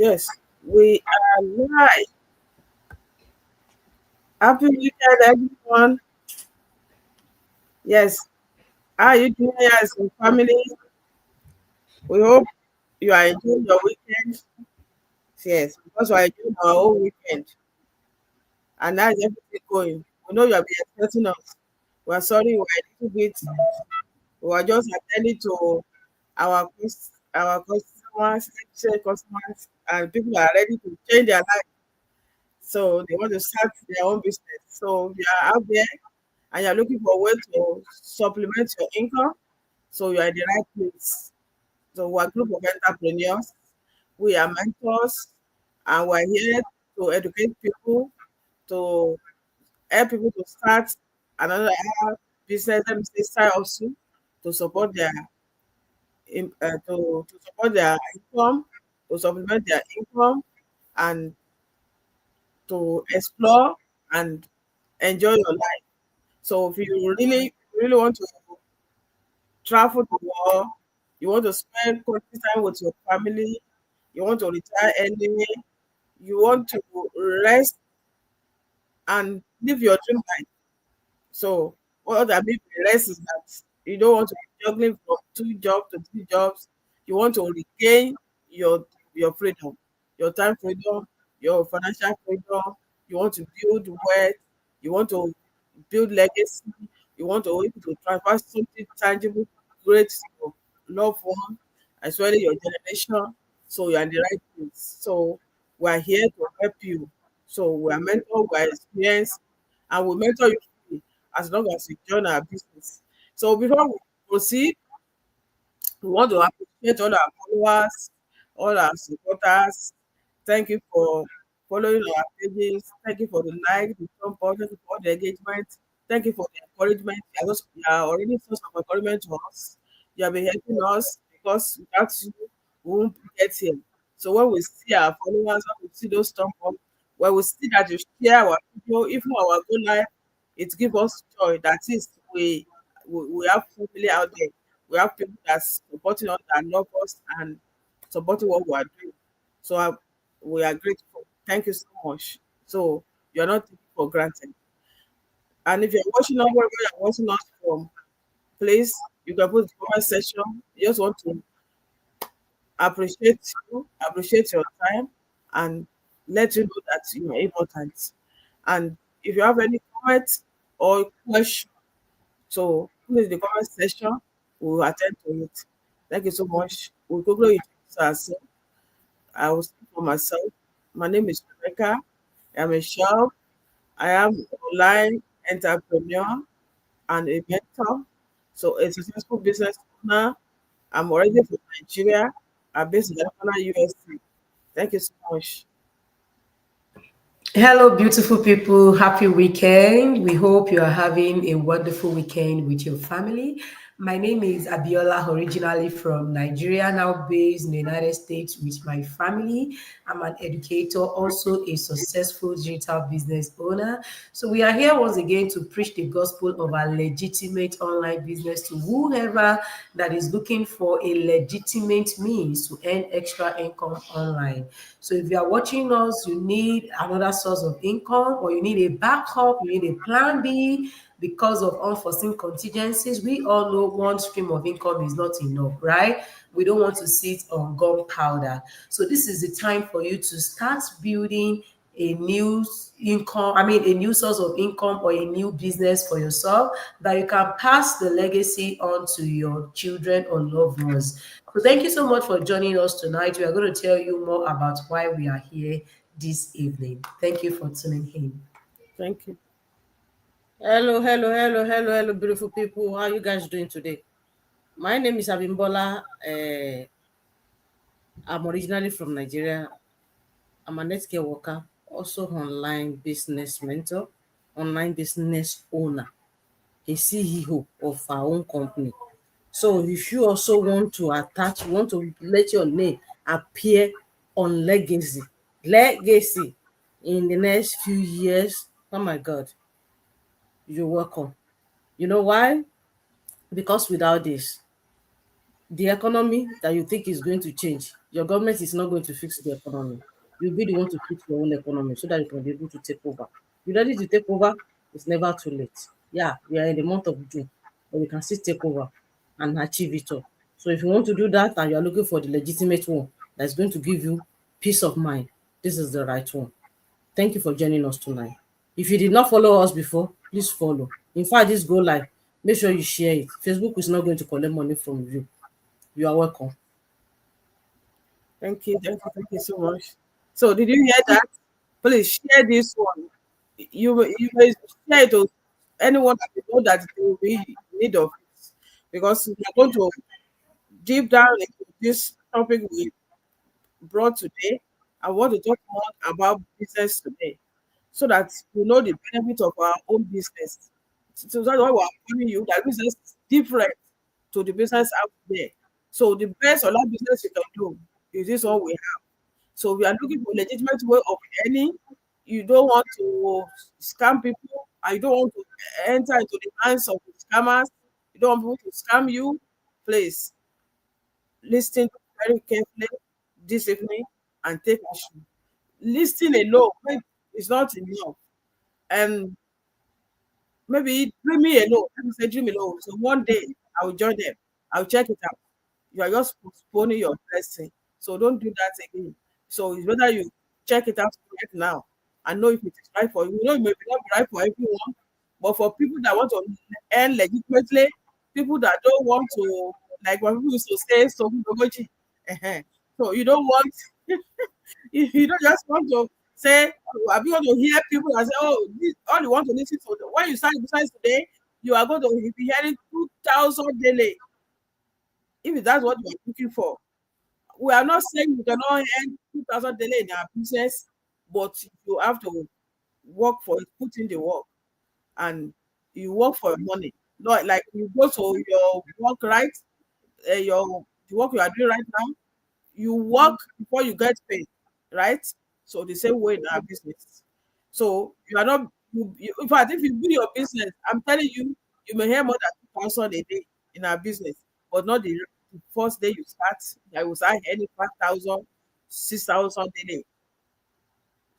Yes, we are live. Happy weekend, everyone. Yes, how are you doing as a family? We hope you are enjoying your weekend. Yes, because we are enjoying our own weekend. And now is everything going. We know you have been expecting us. We are sorry we are a little bit. We are just attending to our customers, customers, and people are ready to change their life. So they want to start their own business. So you are out there and you're looking for a way to supplement your income, so you're in the right place. So we're a group of entrepreneurs, we are mentors, and we're here to educate people, to help people to start another business, let me say side hustle, to support their to support their income, to supplement their income, and to explore and enjoy your life. So if you really want to travel the world, you want to spend quality time with your family, you want to retire early, you want to rest and live your dream life. So what I mean by rest is that you don't want to be juggling from 2 jobs to 3 jobs. You want to regain your your freedom, your time freedom, your financial freedom. You want to build wealth. You want to build legacy. You want to be able to transfer something tangible, great to your loved one, as well as your generation. So you're in the right place. So we're here to help you. So we're mentor, we're experienced, and we mentor you free as long as you join our business. So before we proceed, we want to appreciate all our followers, all our supporters. Thank you for following our pages. Thank you for the like, the thumb up, thank you for the engagement. Thank you for the encouragement. You are already a source of encouragement to us. You have been helping us because without you, we won't get here. So when we see our followers, when we see those thumb up, when we see that you share our video, even our go live, it gives us joy. That is, we have family out there. We have people that's supporting us, that love us, and supporting what we are doing. So we are grateful. Thank you so much. So you're not taken for granted. And if you're watching us wherever you're watching us from, please, you can put the comment section. You just want to appreciate your time, and let you know that you are important. And if you have any comments or question, so put in the comment section, we will attend to it. Thank you so much. We'll quickly introduce ourselves. I will speak for myself. My name is Rebecca. I'm a shop. I am an online entrepreneur and a mentor. So a successful business owner. I'm already from Nigeria. I'm based in Ghana, USA. Thank you so much. Hello, beautiful people. Happy weekend. We hope you are having a wonderful weekend with your family. My name is Abiola, originally from Nigeria, now based in the United States with my family. I'm an educator, also a successful digital business owner. So, we are here once again to preach the gospel of our legitimate online business to whoever that is looking for a legitimate means to earn extra income online. So if you are watching us, you need another source of income, or you need a backup, you need a plan B because of unforeseen contingencies. We all know one stream of income is not enough, right? We don't want to sit on gunpowder. So this is the time for you to start building a new a new source of income or a new business for yourself that you can pass the legacy on to your children or loved ones. So thank you so much for joining us tonight. We are going to tell you more about why we are here this evening. Thank you for tuning in. Thank you. Hello, beautiful people. How you guys doing today? My name is Abimbola. I'm originally from Nigeria. I'm a healthcare worker, also online business mentor, online business owner, a CEO of our own company. So if you also want to let your name appear on legacy in the next few years, oh my God, you're welcome. You know why? Because without this, the economy that you think is going to change Your government is not going to fix the economy. You'll be the one to fix your own economy so that you can be able to take over. You're ready to take over, it's never too late. Yeah, we are in the month of June, but we can still take over and achieve it all. So if you want to do that and you're looking for the legitimate one that's going to give you peace of mind, this is the right one. Thank you for joining us tonight. If you did not follow us before, please follow. In fact, this go live. Make sure you share it. Facebook is not going to collect money from you. You are welcome. Thank you so much. So, did you hear that? Please share this one. You may share it to anyone that you know that they will be in need of it, because we are going to deep down into this topic we brought today. I want to talk more about business today, so that we know the benefit of our own business. So that's why we're telling you that business is different to the business out there. So the best online business you can do is this one we have. So we are looking for legitimate way of earning. You don't want to scam people, and you don't want to enter into the hands of the scammers. You don't want people to scam you. Please listen very carefully this evening and take action. Listening alone is not enough. And maybe dream me alone. Let me say dream alone. So one day I will join them. I'll check it out. You are just postponing your blessing. So don't do that again. So it's better you check it out right now and know if it is right for you. You know, it may not be right for everyone, but for people that want to earn legitimately, people that don't want to, like when people used to say, so so you don't want, you don't just want to say, have you want to hear people and say, oh, this, all you want to listen to, when you start besides today, you are going to be hearing 2,000 daily, if that's what you are looking for. We are not saying you cannot earn 2,000 daily in our business, but you have to work for it, put in the work, and you work for your money. Not like you go to your work, right? Your the work you are doing right now, you work before you get paid, right? So the same way in our business. So you are not in fact, if you build your business, I'm telling you, you may hear more than 2,000 a day in our business, but not the first day you start. I will start earning 5,000, 6,000 a day.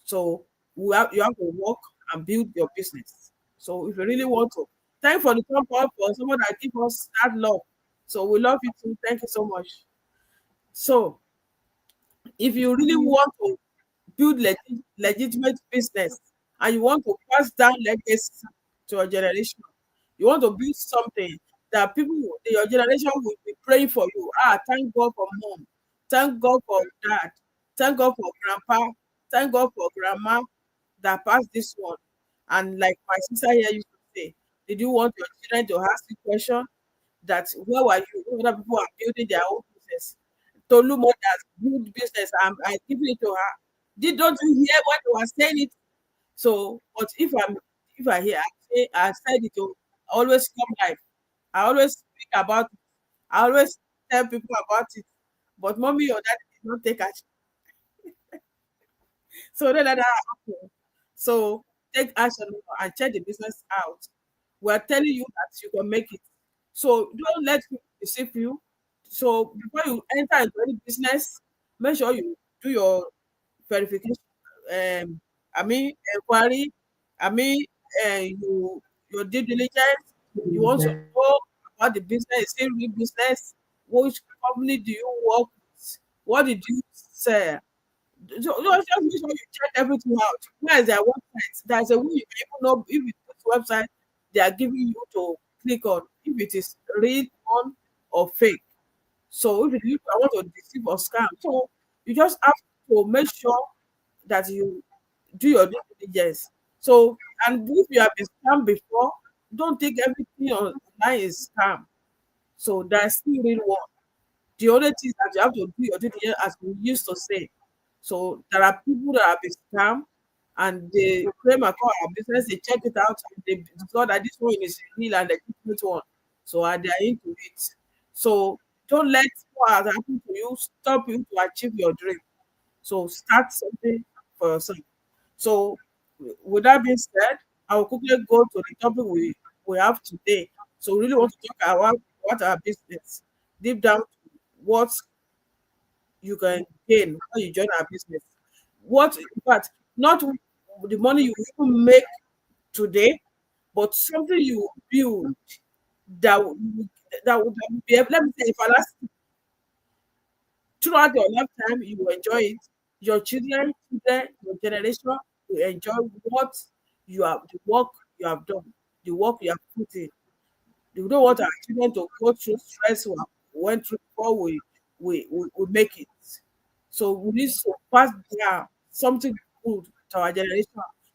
So you have to work and build your business. So if you really want to, thank for the top up for someone that give us that love. So we love you too. Thank you so much. So if you really want to build legitimate business and you want to pass down legacy to your generation, you want to build something that your generation will be praying for you. Thank God for mom, thank God for dad, thank God for grandpa, thank God for grandma that passed this one. And like my sister here used to say, did you want your children to ask you question that where were you when other people are building their own business? Tolu mothers build business. I giving it to her. Don't you hear what they were saying it? So, but if I hear, I said it to always come live. I always speak about it. I always tell people about it. But mommy or daddy did not take action. So don't let that happen. So take action and check the business out. We are telling you that you can make it. So don't let people deceive you. So before you enter into any business, make sure you do your verification. I mean inquiry. I mean your due diligence. You want to know about the business, is it real business? Which company do you work with? What did you sell? Just make sure you check everything out. Where is their website? There's a way you can even know if it's this website they are giving you to click on, if it is real on or fake. So if you I want to deceive or scam, so you just have to make sure that you do your due diligence. So and if you have been scammed before, don't take everything online is scam. So there's still real one. The only thing is that you have to do your due diligence as we used to say. So there are people that have been scammed and they claim account our business, they check it out and they discover that this one is real and legitimate one. So they are into it. So don't let what has happened to you stop you to achieve your dream. So start something for yourself. So with that being said, I will quickly go to the topic we have today. So we really want to talk about what our business deep down what you can gain when you join our business. What, in fact, not the money you even make today, but something you build that will, that will be able, let me say, if I last throughout your lifetime, you will enjoy it. Your children, your generation will enjoy what you have, the work you have done, the work you have put in. You don't want our children to go through stress we went through before we make it. So we need to pass down something good to our generation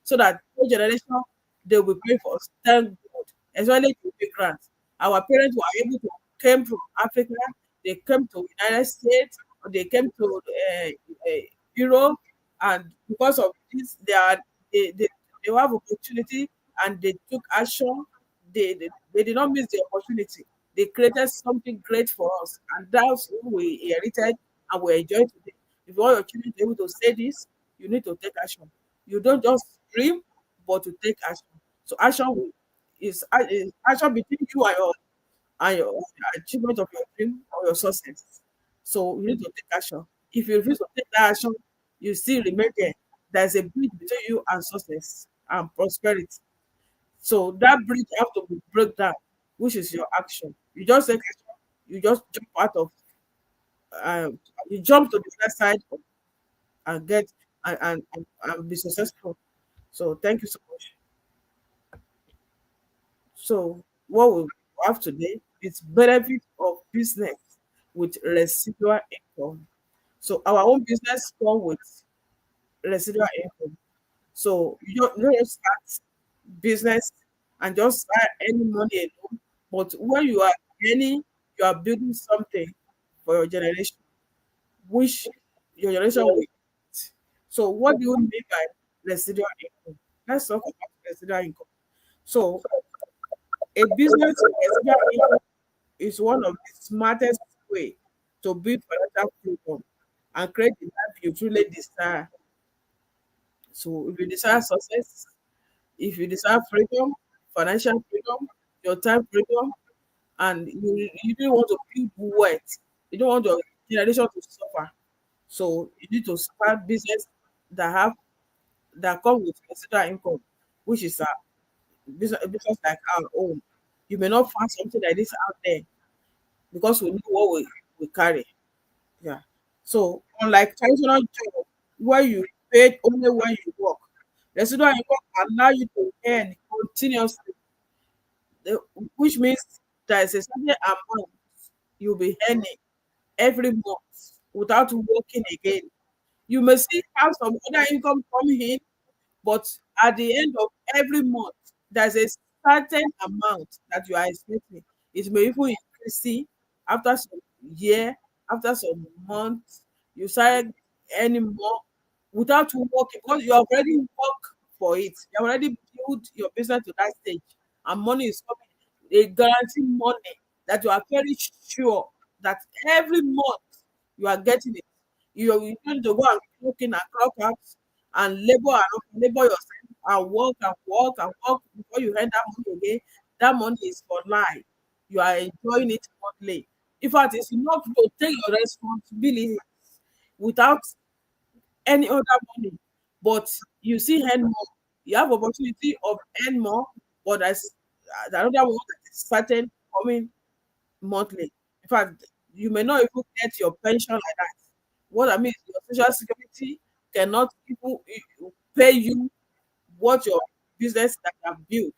so that the generation they will pay for us. Thank God. Especially to immigrants. Our parents were able to came from Africa, they came to United States, or they came to Europe, and because of this, they, they have opportunity and they took action. They did not miss the opportunity. They created something great for us, and that's what we inherited and we enjoy today. If you want your children to be able to say this, you need to take action. You don't just dream, but to take action. So is action between you and your achievement of your dream or your success. So you need to take action. If you refuse to take that action, you still remain there. There's a bridge between you and success and prosperity. So that bridge have to be broken down, which is your action. You just take action, you just jump out of um, you jump to the other side and get and be successful. So thank you so much. So what we have today is benefit of business with residual income. So our own business come with residual income. So you don't just start business and just start any money alone. But when you are earning, you are building something for your generation, which your generation will eat. So what do you mean by residual income? Let's talk about residual income. So a business with residual income is one of the smartest way to build financial freedom and create the life you truly desire. So if you desire success, if you desire freedom, financial freedom, your time freedom, and you don't want to build wealth, you don't want your generation to suffer. So you need to start business that have that come with residual income, which is a business like our own. You may not find something like this out there because we know what we carry. Yeah. So unlike traditional job where you paid only when you work, residual income allow you to earn continuously, the- which means there is a certain amount you'll be earning every month without working again. You may still have some other income coming in, but at the end of every month, there's a certain amount that you are expecting. It may even increase after some year, after some months, you start earning more without working because you have already worked for it. You have already built your business to that stage, and money is coming. They guarantee money that you are very sure that every month you are getting it. You need to go and clock in and clock out and labor yourself and work before you earn that money again. That money is for life. You are enjoying it monthly. In fact, it's enough to take your responsibility without any other money, but you see earn more. You have opportunity of earn more, but there's another one that is certain coming monthly. In fact, you may not even get your pension like that. What I mean is your social security cannot even pay you what your business that you have built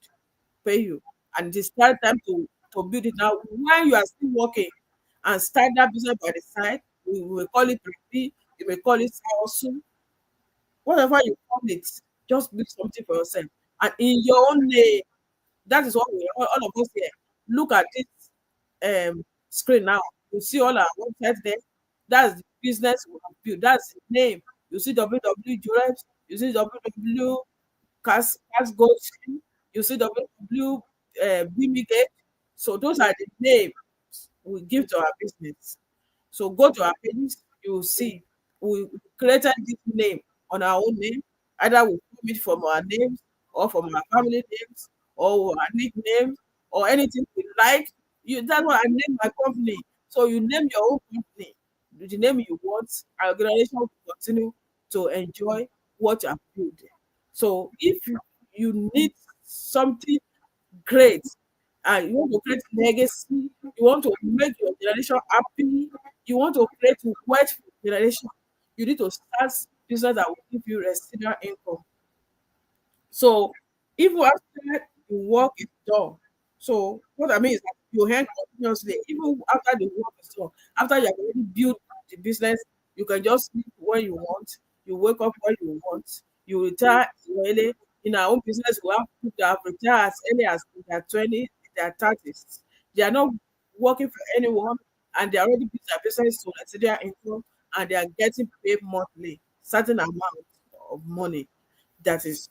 pay you. And it is time to build it now. When you are still working and start that business by the side, we will call it repeat, you may call it side hustle, whatever you call it, just build something for yourself. And in your own name, that is what all of us here. Look at this screen now. You see all our websites there. That's the business we have built. That's the name. You see www. You see www. Cas Gold Scheme. You see www. Bimigate. So those are the names we give to our business. So go to our pages, you will see we created this name on our own name. Either we form it from our names or from our family names or our nicknames or anything we like. You That's why I named my company. So you name your own company. the name you want, our generation will continue to enjoy what you have built. So if you need something great, you want to create legacy, you want to make your generation happy, you want to create wealth for your generation, you need to start business that will give you residual income. So even after the work is done, so what I mean is that you earn continuously, even after the work is done, after you have already built the business, you can just sleep when you want, you wake up when you want, you retire early. In our own business, we have people that have retired as early as in their 20s, in their 30s. They are not working for anyone, and they already built their business to residual income, and they are getting paid monthly, certain amount of money that is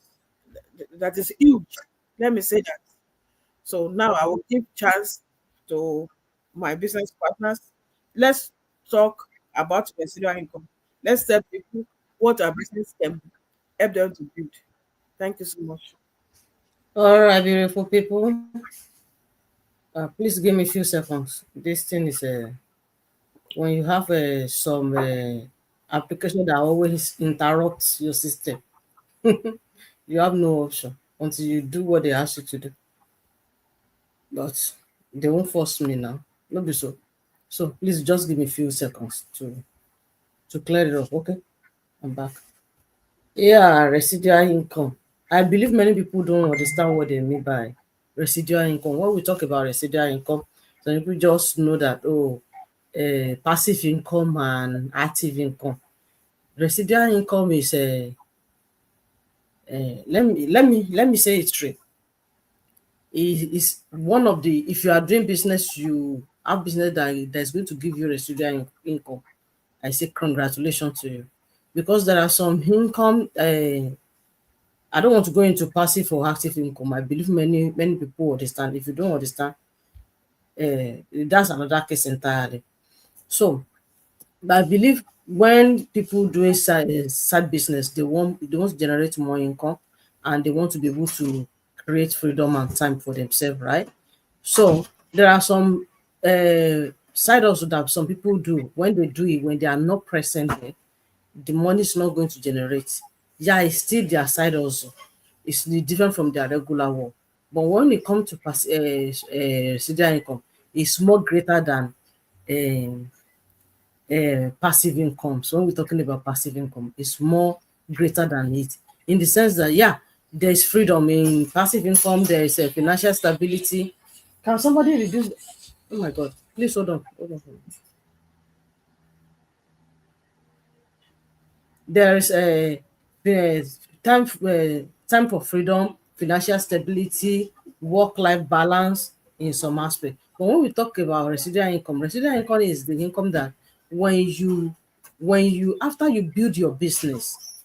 that is huge. Let me say that. So now I will give chance to my business partners. Let's talk about residual income. Let's tell people what our business can help them to build. Thank you so much. All right, beautiful people. Please give me a few seconds. This thing is when you have some application that always interrupts your system, you have no option until you do what they ask you to do. But they won't force me now. Not be so. So please just give me a few seconds to clear it up. Okay, I'm back. Yeah, residual income. I believe many people don't understand what they mean by residual income. When we talk about residual income, some people just know that passive income and active income. Residual income is let me say it straight. Is one of the, if you are doing business, you have business that's going to give you residual income. I say congratulations to you, because there are some income. I don't want to go into passive or active income. I believe many people understand. If you don't understand, that's another case entirely. So I believe when people doing side business, they want to generate more income, and they want to be able to create freedom and time for themselves, right? So there are some side hustle that some people do. When they do it, when they are not present there, the money is not going to generate. Yeah, it's still their side hustle. It's different from their regular work. But when it comes to residual income, it's more greater than um passive income. So when we're talking about passive income, it's more greater than it, in the sense that, yeah, there's freedom in passive income, there is a financial stability. Can somebody reduce? Oh my God! Please hold on, hold on. There's a there's time for freedom, financial stability, work-life balance in some aspect. But when we talk about residual income is the income that when you after you build your business,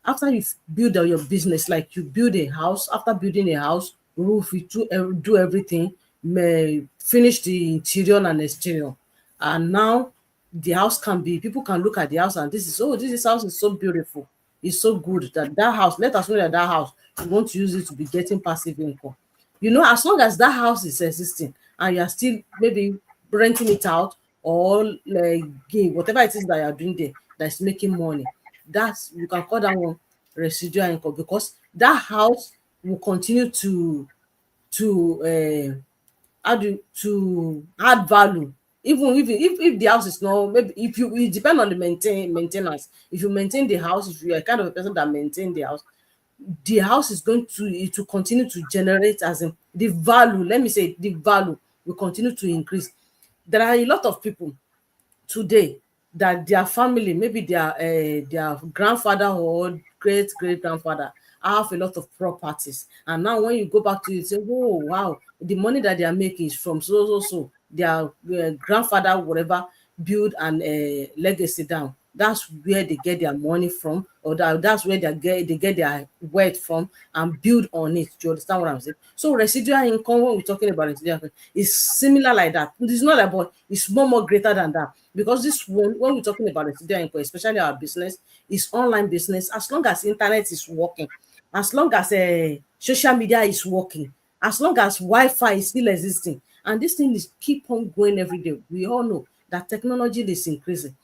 after you build your business, like you build a house, after building a house, roof, you do everything, may finish the interior and exterior, and now the house can be, people can look at the house and this house is so beautiful, it's so good, that house, let us know that house, you want to use it to be getting passive income. As long as that house is existing and you're still maybe renting it out, or like game, whatever it is that you're doing there that's making money, that's, you can call that one residual income, because that house will continue to how do to add value. Even if the house is not, maybe if you, it depend on the maintenance. If you maintain the house, if you are kind of a person that maintain the house is going to, it will continue to generate, as in the value, let me say, the value will continue to increase. There are a lot of people today that their family, maybe their grandfather or great grandfather have a lot of properties, and now when you go back to it, say, oh wow, the money that they are making is from so their grandfather whatever build and legacy down. That's where they get their money from, or that's where they get their wealth from, and build on it. Do you understand what I'm saying? So residual income, when we're talking about residual income, is similar like that. It's not like, but it's more greater than that, because this one, when we're talking about residual income, especially our business, is online business. As long as internet is working, as long as social media is working, as long as Wi-Fi is still existing, and this thing is keep on going every day. We all know that technology is increasing.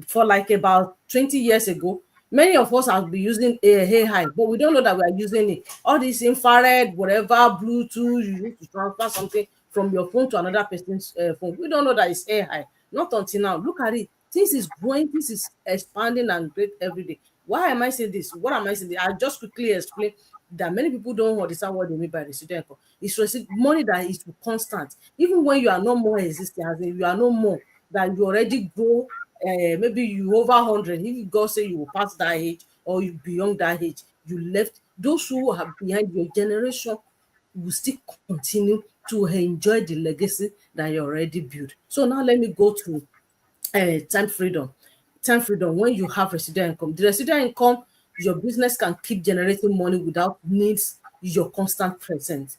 for like about 20 years ago, many of us have been using a AI, but we don't know that we are using it. All this infrared, whatever, Bluetooth, you use to transfer something from your phone to another person's phone. We don't know that it's AI. Not until now. Look at it. Things is growing, this is expanding and great every day. Why am I saying this? What am I saying? I just quickly explain that many people don't understand what they mean by residual income. It's money that is constant. Even when you are no more existing, as in you are no more, that you already grow, maybe you over 100, if God say you will pass that age or you beyond that age, you left, those who are behind your generation will still continue to enjoy the legacy that you already built. So now let me go to time freedom. Time freedom, when you have residual income, the residual income, your business can keep generating money without needs your constant presence.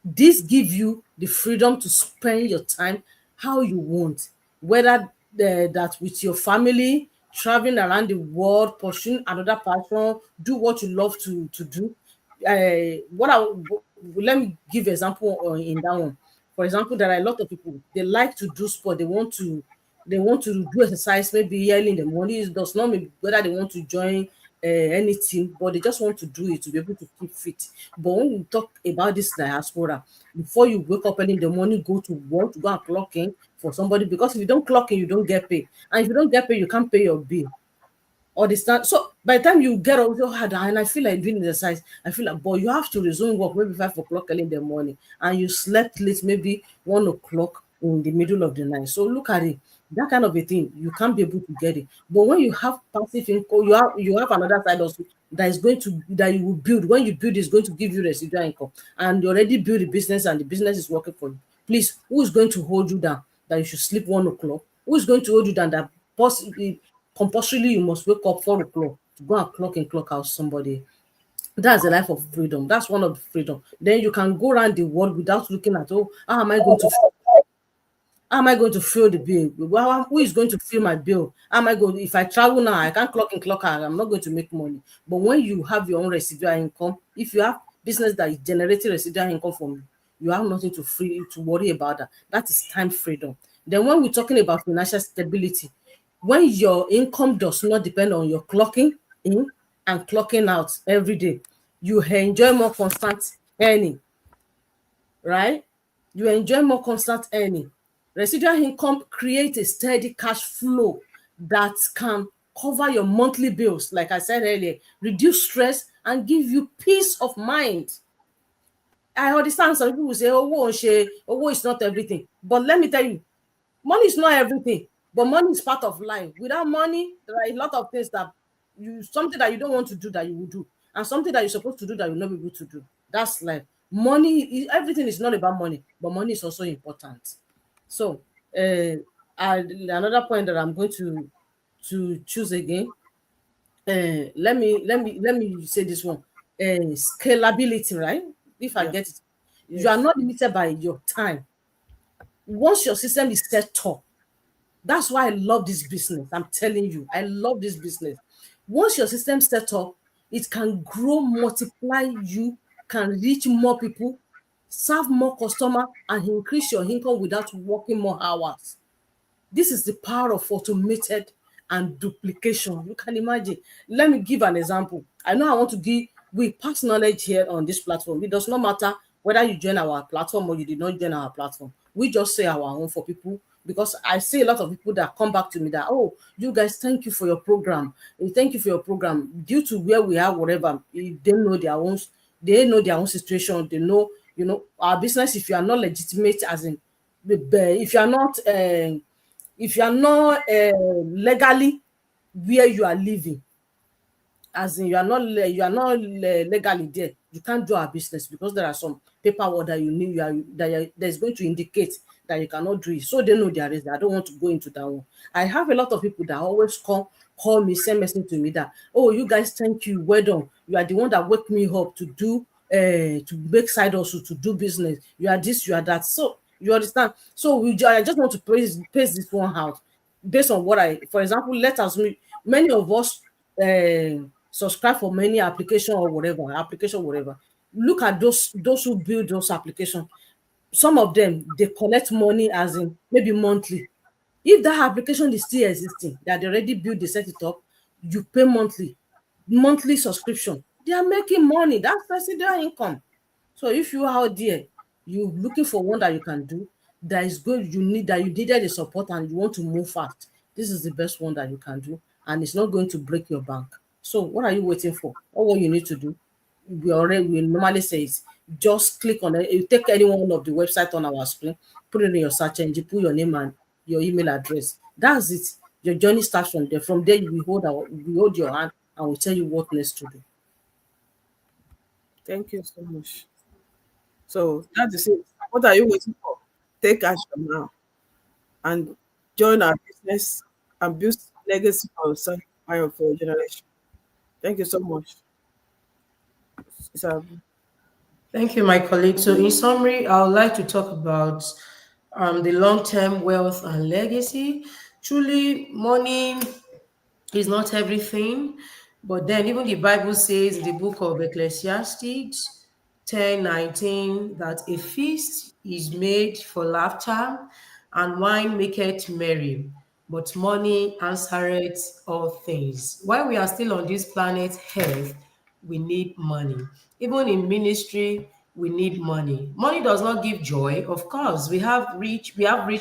This give you the freedom to spend your time how you want, whether that with your family, traveling around the world, pursuing another passion, do what you love to do. What I Let me give example in that one. For example, there are a lot of people, they like to do sport, they want to do exercise maybe early in the morning. It does not mean whether they want to join any team, but they just want to do it to be able to keep fit. But when we talk about this diaspora, before you wake up early in the morning, go to work, to go and clock in for somebody, because if you don't clock in, you don't get paid. And if you don't get paid, you can't pay your bill understand. So by the time you get up so hard and I feel like doing exercise, I feel like, but you have to resume work maybe 5 o'clock early in the morning, and you slept late maybe 1 o'clock in the middle of the night. So look at it. That kind of a thing, you can't be able to get it. But when you have passive income, you have another side also that is going to that you will build. When you build, is going to give you residual income, and you already build the business and the business is working for you. Please, who is going to hold you down that you should sleep 1 o'clock? Who is going to hold you down that possibly compulsorily you must wake up 4 o'clock to go and clock in, clock out somebody? That's the life of freedom. That's one of the freedom. Then you can go around the world without looking at, oh, how am I going to fill the bill? Well, who is going to fill my bill? How am I going? If I travel now, I can't clock in, clock out. I'm not going to make money. But when you have your own residual income, if you have business that is generating residual income from you, you have nothing to worry about that. That is time freedom. Then when we're talking about financial stability, when your income does not depend on your clocking in and clocking out every day, you enjoy more constant earning, right? You enjoy more constant earning. Residual income creates a steady cash flow that can cover your monthly bills, like I said earlier, reduce stress and give you peace of mind. I understand some people will say, oh, is not everything. But let me tell you, money is not everything, but money is part of life. Without money, there are a lot of things that something that you don't want to do that you will do, and something that you're supposed to do that you'll not be able to do. That's life. Everything is not about money, but money is also important. So, another point that I'm going to choose again. Let me say this one. Scalability, right? If I Yeah. get it, you are Yes. not limited by your time. Once your system is set up, that's why I love this business. I'm telling you, I love this business. Once your system set up, it can grow, multiply, you can reach more people, serve more customer, and increase your income without working more hours. This is the power of automated and duplication. You can imagine. Let me give an example. I know I want to give we pass knowledge here on this platform. It does not matter whether you join our platform or you did not join our platform. We just say our own for people, because I see a lot of people that come back to me that, oh, you guys, thank you for your program. Thank you for your program. Due to where we are, whatever, they know their own situation. They know, our business, if you are not legitimate, as in, if you are not legally where you are living, as in you are not legally there, you can't do our business, because there are some paperwork that you need, that is going to indicate that you cannot do it. So they know there is. I don't want to go into that one. I have a lot of people that always call me, send message to me that, oh, you guys, thank you, well done. You are the one that wake me up to do to make side hustle, to do business. You are this, you are that. So you understand. So I just want to praise this one out based on what for example, many of us subscribe for many application, whatever. Look at those who build those applications. Some of them, they collect money, as in maybe monthly. If that application is still existing, that they already built, they set it up, you pay monthly subscription. They are making money. That's residual income. So if you are out there, you looking for one that you can do, that is good, that you needed the support and you want to move fast, this is the best one that you can do, and it's not going to break your bank. So what are you waiting for? All what you need to do, we normally say is just click on it. You take any one of the website on our screen, put it in your search engine, put your name and your email address. That's it. Your journey starts from there. From there, we hold your hand and we tell you what next to do. Thank you so much. So that is it. What are you waiting for? Take action now and join our business and build legacy for yourself and for your generation. Thank you so much. Sister. Thank you, my colleague. So, in summary, I would like to talk about the long term wealth and legacy. Truly, money is not everything. But then even the Bible says in the book of Ecclesiastes 10:19 that a feast is made for laughter and wine maketh merry, but money answereth all things. While we are still on this planet Earth, we need money. Even in ministry, we need money. Money does not give joy. Of course, we have rich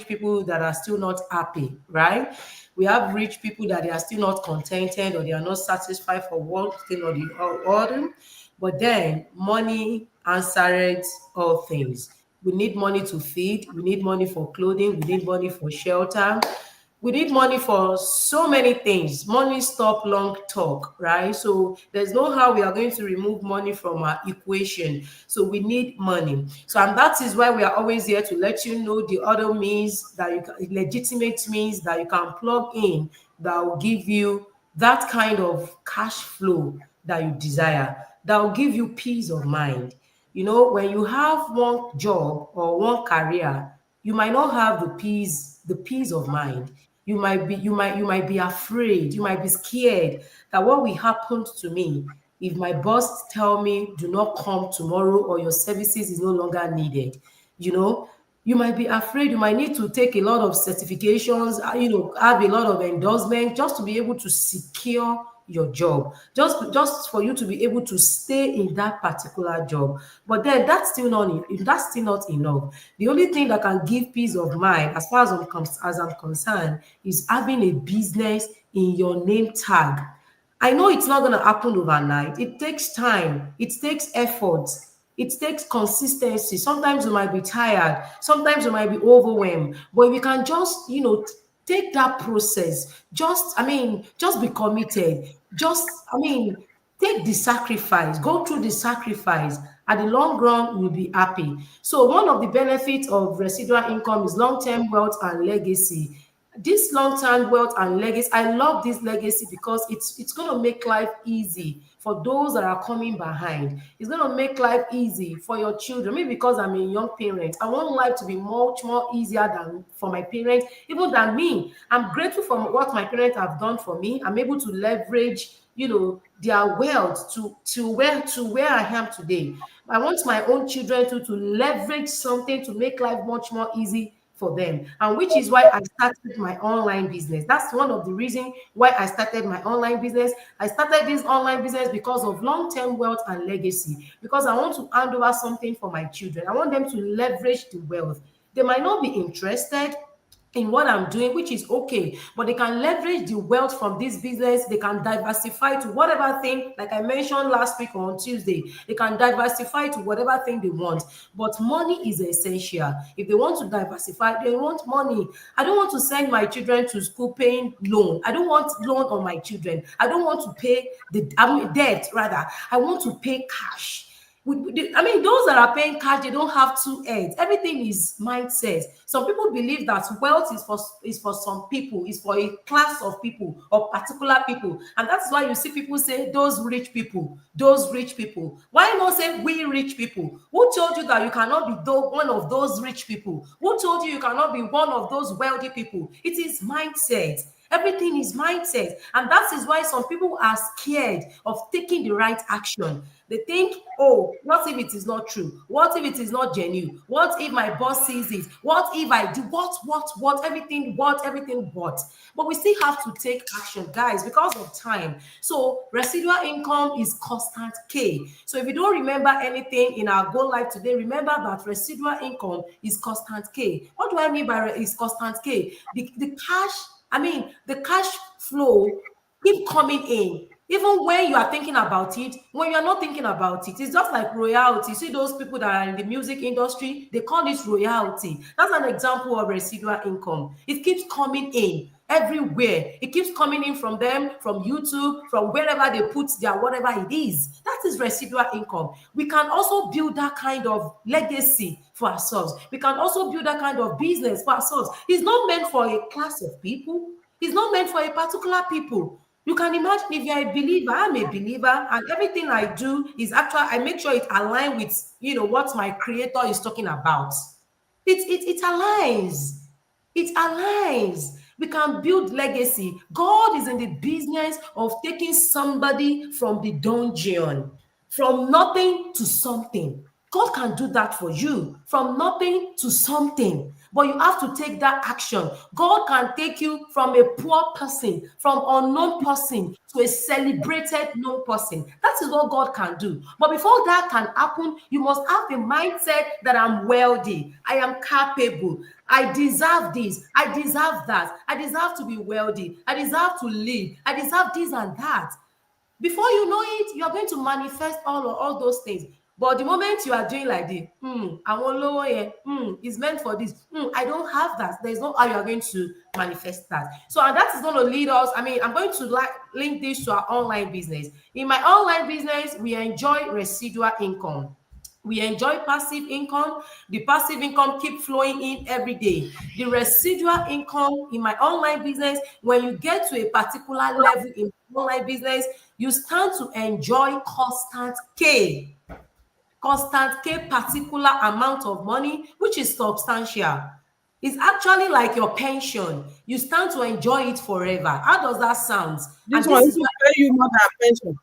people that are still not happy, right? We have rich people that they are still not contented or they are not satisfied for one thing or the other. But then money answered all things. We need money to feed, we need money for clothing, we need money for shelter. We need money for so many things. Money stop long talk, right? So there's no how we are going to remove money from our equation. So we need money. So and that is why we are always here to let you know the other means that you can, legitimate means that you can plug in that will give you that kind of cash flow that you desire, that will give you peace of mind. You know, when you have one job or one career, you might not have the peace of mind. You might be afraid, you might be scared that what will happen to me if my boss tell me do not come tomorrow or your services is no longer needed. You know, you might be afraid, you might need to take a lot of certifications, have a lot of endorsement just to be able to secure your job, just for you to be able to stay in that particular job. But then that's still not enough. The only thing that can give peace of mind, as far as I'm concerned, is having a business in your name tag. I know it's not going to happen overnight. It takes time, it takes effort, it takes consistency. Sometimes you might be tired, sometimes you might be overwhelmed, but if you can just, take that process, just be committed, take the sacrifice, go through the sacrifice. At the long run, you'll be happy. So, one of the benefits of residual income is long term wealth and legacy. This long-term wealth and legacy, I love this legacy because it's going to make life easy for those that are coming behind. It's going to make life easy for your children. Maybe because I'm a young parent, I want life to be much more easier than for my parents, even than me. I'm grateful for what my parents have done for me. I'm able to leverage, their wealth to where I am today. I want my own children to leverage something to make life much more easy for them, and which is why I started my online business. That's one of the reasons why I started my online business. I started this online business because of long-term wealth and legacy, because I want to hand over something for my children. I want them to leverage the wealth. They might not be interested in what I'm doing, which is okay, but they can leverage the wealth from this business. They can diversify to whatever thing, like I mentioned last week on Tuesday, they can diversify to whatever thing they want. But money is essential. If they want to diversify, they want money. I don't want to send my children to school paying loan. I don't want loan on my children. I don't want to pay debt, rather. I want to pay cash. Those that are paying cash, they don't have two heads. Everything is mindset. Some people believe that wealth is for some people, is for a class of people or particular people, and that's why you see people say those rich people, those rich people. Why not say we rich people? Who told you that you cannot be one of those rich people? Who told you you cannot be one of those wealthy people? It is mindset. Everything is mindset. And that is why some people are scared of taking the right action. They think, oh, what if it is not true? What if it is not genuine? What if my boss sees it? What if I do everything, what? But we still have to take action, guys, because of time. So residual income is constant K. So if you don't remember anything in our goal life today, remember that residual income is constant K. What do I mean by is constant K? The cash flow keep coming in. Even when you are thinking about it, when you are not thinking about it, it's just like royalty. See those people that are in the music industry, they call it royalty. That's an example of residual income. It keeps coming in everywhere. It keeps coming in from them, from YouTube, from wherever they put their whatever it is. That is residual income. We can also build that kind of legacy for ourselves. We can also build that kind of business for ourselves. It's not meant for a class of people. It's not meant for a particular people. You can imagine if you're a believer, I'm a believer, and everything I do is actually I make sure it aligns with what my creator is talking about. It aligns. It aligns. We can build legacy. God is in the business of taking somebody from the dungeon, from nothing to something. God can do that for you, from nothing to something. But you have to take that action. God can take you from a poor person, from unknown person to a celebrated known person. That is what God can do. But before that can happen, you must have the mindset that I'm wealthy, I am capable, I deserve this, I deserve that, I deserve to be wealthy, I deserve to live, I deserve this and that. Before you know it, you're going to manifest all those things. But the moment you are doing like this, I want lower here, it's meant for this, I don't have that. There's no how you are going to manifest that. So, and that is going to lead us. I mean, I'm going to link this to our online business. In my online business, we enjoy residual income. We enjoy passive income. The passive income keep flowing in every day. The residual income in my online business, when you get to a particular level in online business, you start to enjoy constant K particular amount of money, which is substantial. It's actually like your pension. You stand to enjoy it forever. How does that sound? This And one this is is to why pay you more than pension.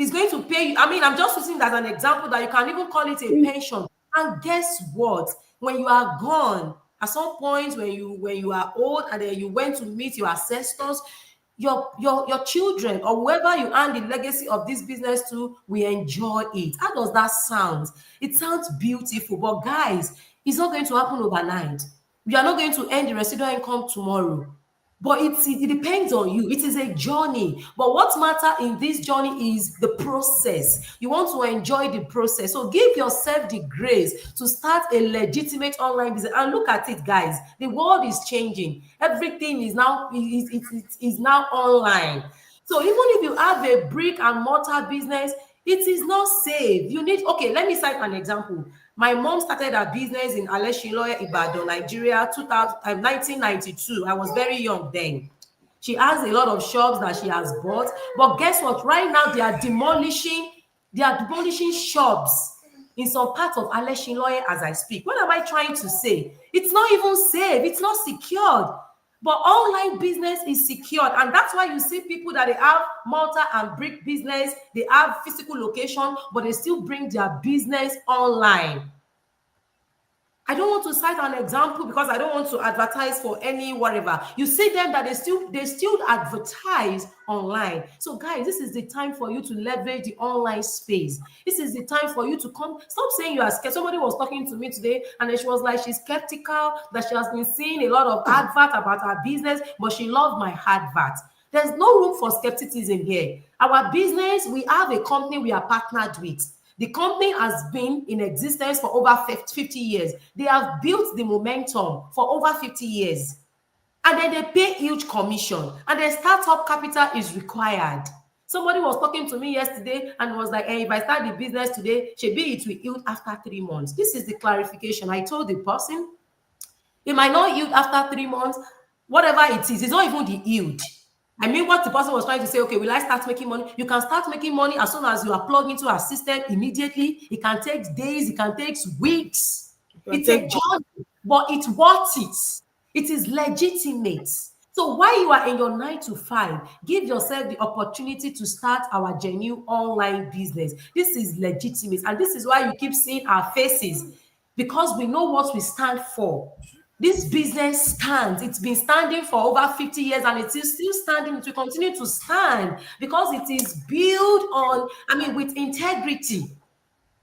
it's going to pay you. I mean, I'm just using that as an example that you can even call it a pension. And guess what? When you are gone, at some point when you are old and then you went to meet your ancestors, your children or whoever you hand the legacy of this business to will enjoy it. How does that sound? It sounds beautiful, but guys, it's not going to happen overnight. We are not going to earn the residual income tomorrow. But it depends on you. It is a journey. But what matters in this journey is the process. You want to enjoy the process. So give yourself the grace to start a legitimate online business. And look at it, guys. The world is changing. Everything is now is now online. So even if you have a brick and mortar business, it is not safe. You need, okay, let me cite an example. My mom started her business in Aleshiloye, Ibadan, Nigeria, 1992. I was very young then. She has a lot of shops that she has bought. But guess what? Right now, they are demolishing shops in some parts of Aleshiloye as I speak. What am I trying to say? It's not even safe. It's not secured. But online business is secured, and that's why you see people that they have mortar and brick business, they have physical location, but they still bring their business online. I don't want to cite an example because I don't want to advertise for any whatever. You see them that they still advertise online. So guys, this is the time for you to leverage the online space. This is the time for you to come. Stop saying you are scared. Somebody was talking to me today and then she was like, she's skeptical that she has been seeing a lot of advert about her business, but she loved my advert. There's no room for skepticism here. Our business, we have a company we are partnered with. The company has been in existence for over 50 years. They have built the momentum for over 50 years. And then they pay huge commission. And then startup capital is required. Somebody was talking to me yesterday and was like, hey, if I start the business today, maybe it will yield after 3 months. This is the clarification. I told the person, it might not yield after 3 months. Whatever it is, it's not even the yield. I mean, what the person was trying to say, okay, will I start making money? You can start making money as soon as you are plugged into a system immediately. It can take days, it can take weeks. You can It's a take journey, but it's worth it. It is legitimate. So while you are in your 9 to 5, give yourself the opportunity to start our genuine online business. This is legitimate, and this is why you keep seeing our faces, because we know what we stand for. This business stands. It's been standing for over 50 years and it is still standing. It will continue to stand because it is built on, with integrity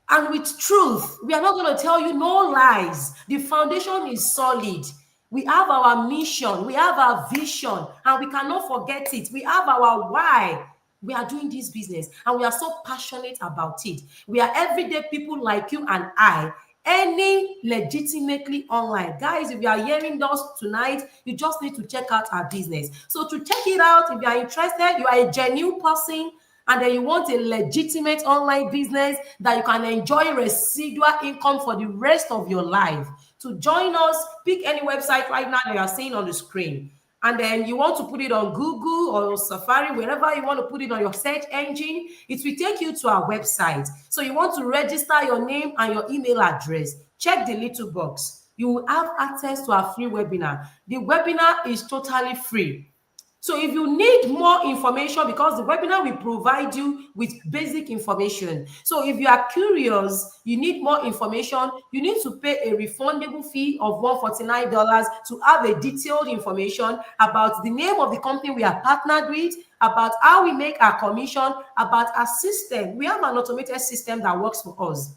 and with truth. We are not going to tell you no lies. The foundation is solid. We have our mission, we have our vision, and we cannot forget it. We have our why. We are doing this business and we are so passionate about it. We are everyday people like you and I, any legitimately online. Guys, if you are hearing us tonight, you just need to check out our business. So to check it out, if you are interested, you are a genuine person, and then you want a legitimate online business that you can enjoy residual income for the rest of your life. To join us, pick any website right now that you are seeing on the screen. And then you want to put it on Google or Safari, wherever you want to put it on your search engine, it will take you to our website. So you want to register your name and your email address. Check the little box. You will have access to our free webinar. The webinar is totally free. So if you need more information, because the webinar will provide you with basic information. So if you are curious, you need more information, you need to pay a refundable fee of $149 to have a detailed information about the name of the company we are partnered with, about how we make our commission, about our system. We have an automated system that works for us.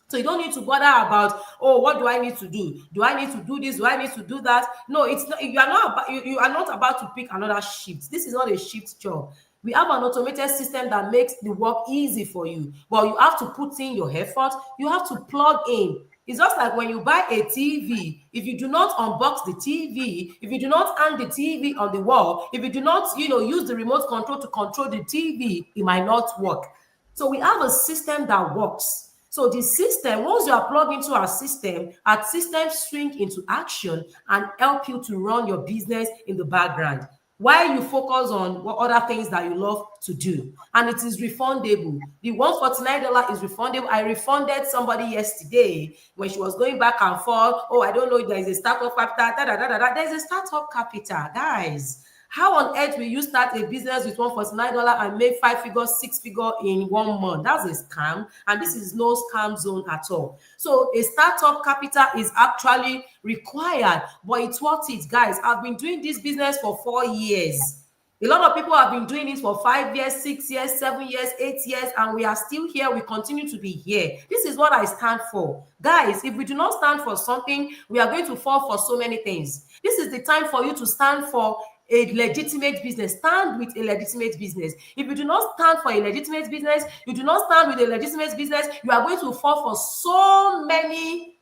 So you don't need to bother about, oh, what do I need to do? Do I need to do this? Do I need to do that? No, it's not. You are not about, you are not about to pick another shift. This is not a shift job. We have an automated system that makes the work easy for you. But you have to put in your effort. You have to plug in. It's just like when you buy a TV. If you do not unbox the TV, if you do not hang the TV on the wall, if you do not, use the remote control to control the TV, it might not work. So we have a system that works. So the system, once you are plugged into our system swing into action and help you to run your business in the background while you focus on what other things that you love to do. And it is refundable. The $149 is refundable. I refunded somebody yesterday when she was going back and forth. Oh, I don't know if there is a startup capital. There's a startup capital, guys. How on earth will you start a business with $149 and make 5 figures, 6 figures in 1 month? That's a scam, and this is no scam zone at all. So a startup capital is actually required, but it's worth it, guys. I've been doing this business for 4 years. A lot of people have been doing it for 5 years, 6 years, 7 years, 8 years, and we are still here. We continue to be here. This is what I stand for. Guys, if we do not stand for something, we are going to fall for so many things. This is the time for you to stand for a legitimate business. Stand with a legitimate business. If you do not stand for a legitimate business, you do not stand with a legitimate business, you are going to fall for so many,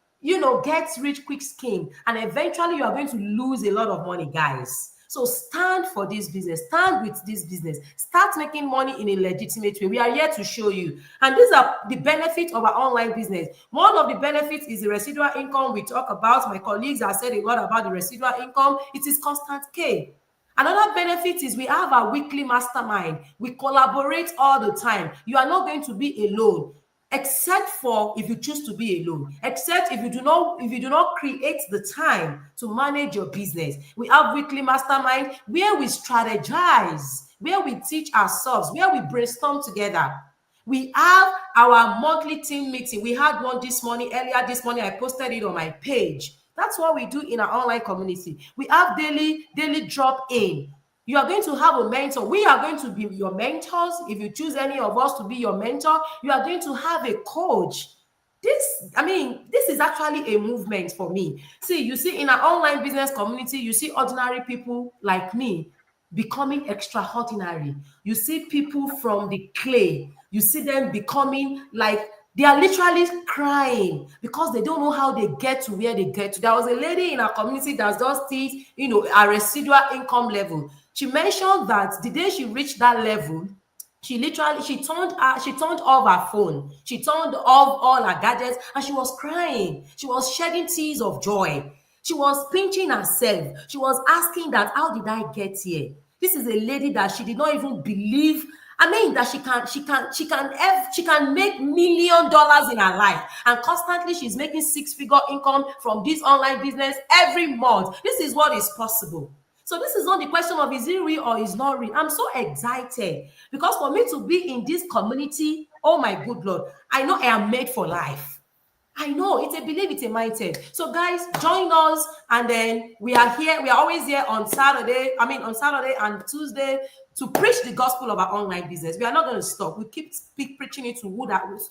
get rich quick scheme, and eventually you are going to lose a lot of money, guys. So stand for this business, stand with this business, start making money in a legitimate way. We are here to show you. And these are the benefits of our online business. One of the benefits is the residual income we talk about. My colleagues have said a lot about the residual income. It is constant K. Another benefit is we have our weekly mastermind. We collaborate all the time. You are not going to be alone, except for if you choose to be alone, except if you do not create the time to manage your business. We have weekly mastermind where we strategize, where we teach ourselves, where we brainstorm together. We have our monthly team meeting. We had one this morning, earlier this morning. I posted it on my page. That's what we do in our online community. We have daily drop in. You are going to have a mentor. We are going to be your mentors. If you choose any of us to be your mentor, you are going to have a coach. This is actually a movement for me. See, you see, in our online business community, you see ordinary people like me becoming extraordinary. You see people from the clay. You see them becoming like, they are literally crying because they don't know how they get to where they get to. There was a lady in our community that just did, a residual income level. She mentioned that the day she reached that level, she turned off her phone. She turned off all her gadgets and she was crying. She was shedding tears of joy. She was pinching herself. She was asking that, how did I get here? This is a lady that she did not even believe. That she can make $1 million in her life, and constantly she's making 6-figure income from this online business every month. This is what is possible. So this is not the question of is it real or is not real. I'm so excited because for me to be in this community, oh my good Lord, I know I am made for life. I know it's a belief, it's a mindset. So, guys, join us, and then we are here. We are always here on Saturday. I mean, on Saturday and Tuesday to preach the gospel of our online business. We are not going to stop. We keep preaching it to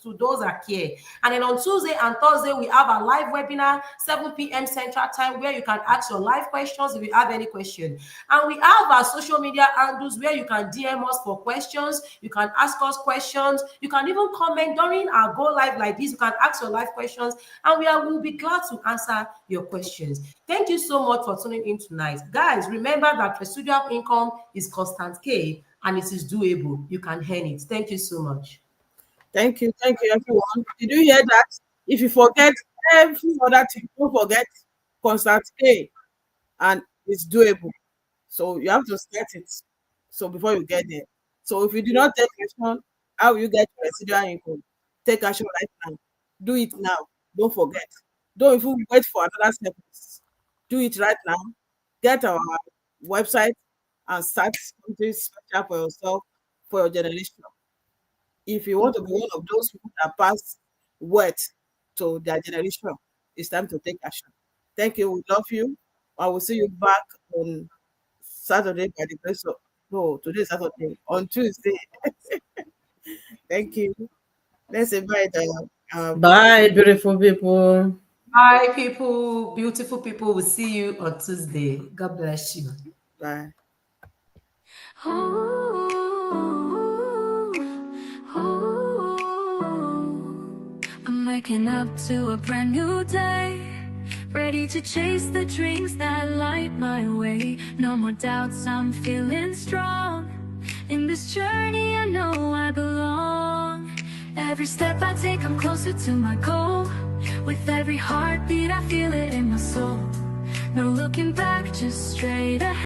to those that care. And then on Tuesday and Thursday, we have a live webinar, 7 p.m. Central Time, where you can ask your live questions if you have any question. And we have our social media handles where you can DM us for questions. You can ask us questions. You can even comment during our go live like this. You can ask your live questions, and will be glad to answer your questions. Thank you so much for tuning in tonight. Guys, remember that residual income is constant K and it is doable. You can earn it. Thank you so much. Thank you, everyone. Did you hear that? If you forget every other thing, don't forget constant A, and it's doable. So you have to start it. So before you get there. So if you do not take action, how will you get residual income? Take action right now. Do it now. Don't forget. Don't even wait for another step. Do it right now. Get our website and start something special for yourself, for your generation. If you want to be one of those people that pass word to their generation, it's time to take action. Thank you. We love you. I will see you back on Saturday by the grace of no, today is Saturday. On Tuesday. Thank you. Let's invite beautiful Bye, beautiful people. Bye, people. Beautiful people. We'll see you on Tuesday. God bless you. bye. I'm waking up to a brand new day, ready to chase the dreams that light my way. No more doubts, I'm feeling strong. In this journey, I know I belong. Every step I take, I'm closer to my goal. With every heartbeat, I feel it in my soul. No looking back, just straight ahead.